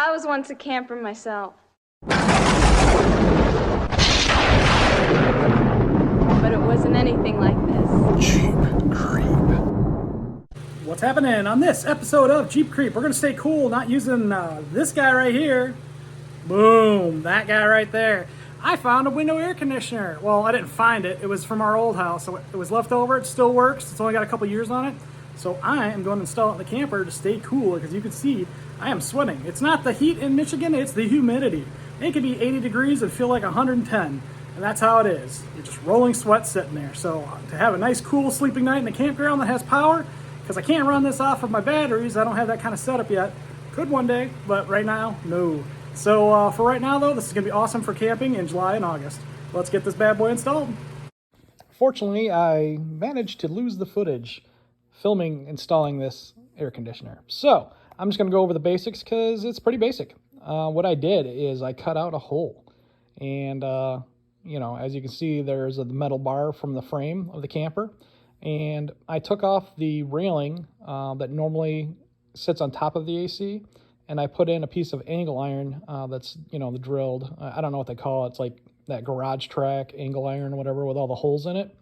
I was once a camper myself. But it wasn't anything like this. Jeep Creep. What's happening on this episode of Jeep Creep? We're going to stay cool, not using this guy right here. Boom, that guy right there. I found a window air conditioner. Well, I didn't find it. It was from our old house. So it was left over. It still works. It's only got a couple years on it. So I am going to install it in the camper to stay cool because you can see I am sweating. It's not the heat in Michigan, it's the humidity. It can be 80 degrees and feel like 110. And that's how it is. You're just rolling sweat sitting there. So to have a nice cool sleeping night in the campground that has power, because I can't run this off of my batteries, I don't have that kind of setup yet. Could one day, but right now, no. So for right now though, this is gonna be awesome for camping in July and August. Let's get this bad boy installed. Fortunately, I managed to lose the footage filming installing this air conditioner. So I'm just gonna go over the basics because it's pretty basic. What I did is I cut out a hole, and you know, as you can see, there's a metal bar from the frame of the camper, and I took off the railing that normally sits on top of the AC, and I put in a piece of angle iron that's, you know, the drilled, I don't know what they call it, it's like that garage track angle iron or whatever with all the holes in it.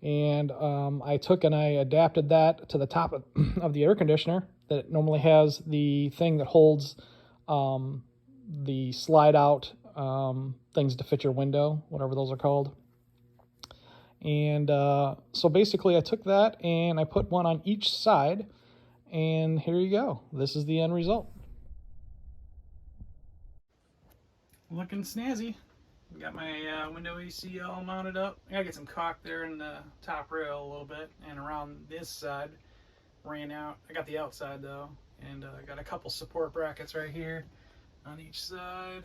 And I took and I adapted that to the top of the air conditioner that normally has the thing that holds the slide out things to fit your window, whatever those are called. And so basically I took that and I put one on each side, and here you go. This is the end result. Looking snazzy. Got my window AC all mounted up. I gotta get some caulk there in the top rail a little bit, and around this side ran out. I got the outside though, and I got a couple support brackets right here on each side,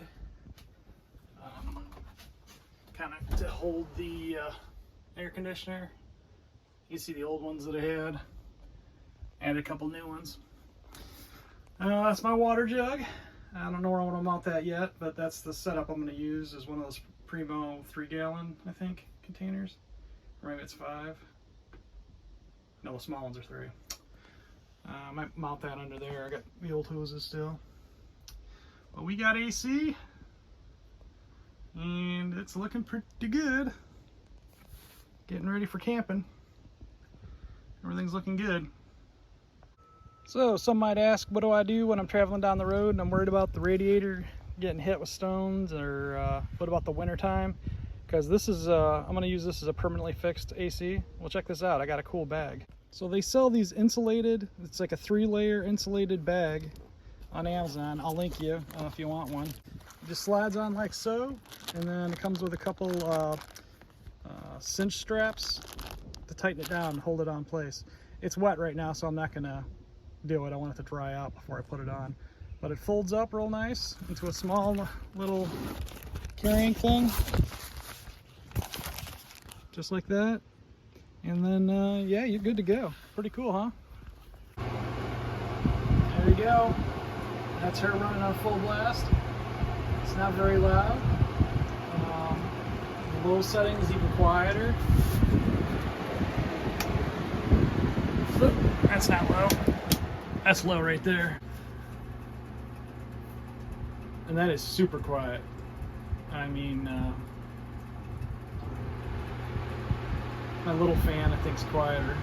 kind of to hold the air conditioner. You see the old ones that I had. Added a couple new ones. That's my water jug. I don't know where I want to mount that yet, but that's the setup I'm going to use, is one of those Primo 3-gallon, I think, containers. Or maybe it's 5. No, the small ones are 3. I might mount that under there. I got the old hoses still. But we got AC, and it's looking pretty good. Getting ready for camping. Everything's looking good. So some might ask, what do I do when I'm traveling down the road and I'm worried about the radiator getting hit with stones, or what about the winter time? Because this is I'm going to use this as a permanently fixed AC. Well, check this out. I got a cool bag. So they sell these insulated, it's like a 3-layer insulated bag on Amazon. I'll link you if you want one. It just slides on like so, and then it comes with a couple cinch straps to tighten it down and hold it on place. It's wet right now, so I'm not going to do it. I want it to dry out before I put it on. But it folds up real nice into a small little carrying thing. Just like that. And then, yeah, you're good to go. Pretty cool, huh? There you go. That's her running on full blast. It's not very loud. The low setting is even quieter. Oop, that's not low. That's low right there. And that is super quiet. I mean, my little fan I think is quieter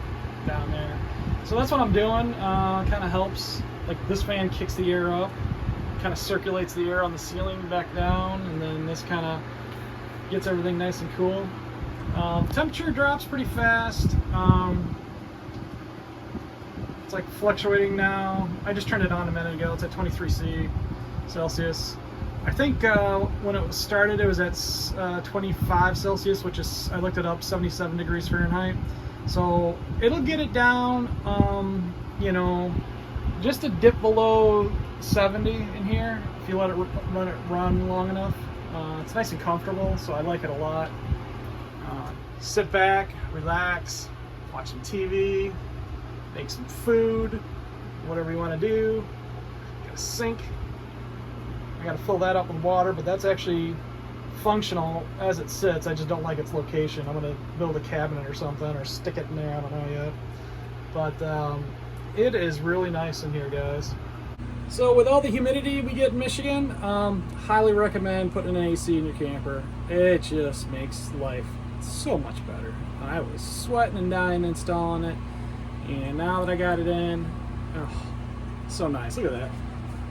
down there. So that's what I'm doing. Kind of helps. Like this fan kicks the air up, kind of circulates the air on the ceiling back down, and then this kind of gets everything nice and cool. Temperature drops pretty fast. It's like fluctuating now. I just turned it on a minute ago. It's at 23 Celsius. I think when it was started, it was at 25 Celsius, which is, I looked it up, 77 degrees Fahrenheit. So it'll get it down, you know, just a dip below 70 in here if you let it run long enough. It's nice and comfortable, so I like it a lot. Sit back, relax, watch some TV, make some food, whatever you want to do. Got a sink. I got to fill that up with water, but that's actually functional as it sits. I just don't like its location. I'm going to build a cabinet or something, or stick it in there. I don't know yet. But it is really nice in here, guys. So with all the humidity we get in Michigan, highly recommend putting an AC in your camper. It just makes life so much better. I was sweating and dying installing it, and now that I got it in, oh, so nice. Look at that.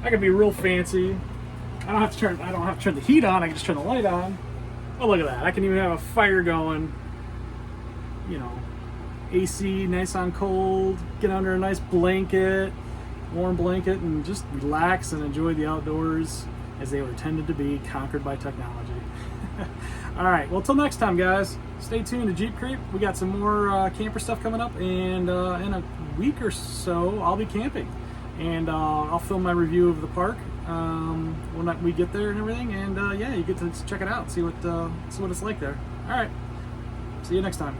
I can be real fancy. I don't have to turn the heat on. I can just turn the light on. Oh, look at that. I can even have a fire going. You know, AC nice on cold. Get under a nice blanket, warm blanket, and just relax and enjoy the outdoors as they were intended to be, conquered by technology. All right, well, till next time, guys, stay tuned to Jeep Creep. We got some more camper stuff coming up, and in a week or so I'll be camping, and I'll film my review of the park when we get there and everything, and yeah, you get to check it out, see what it's like there. All right, see you next time.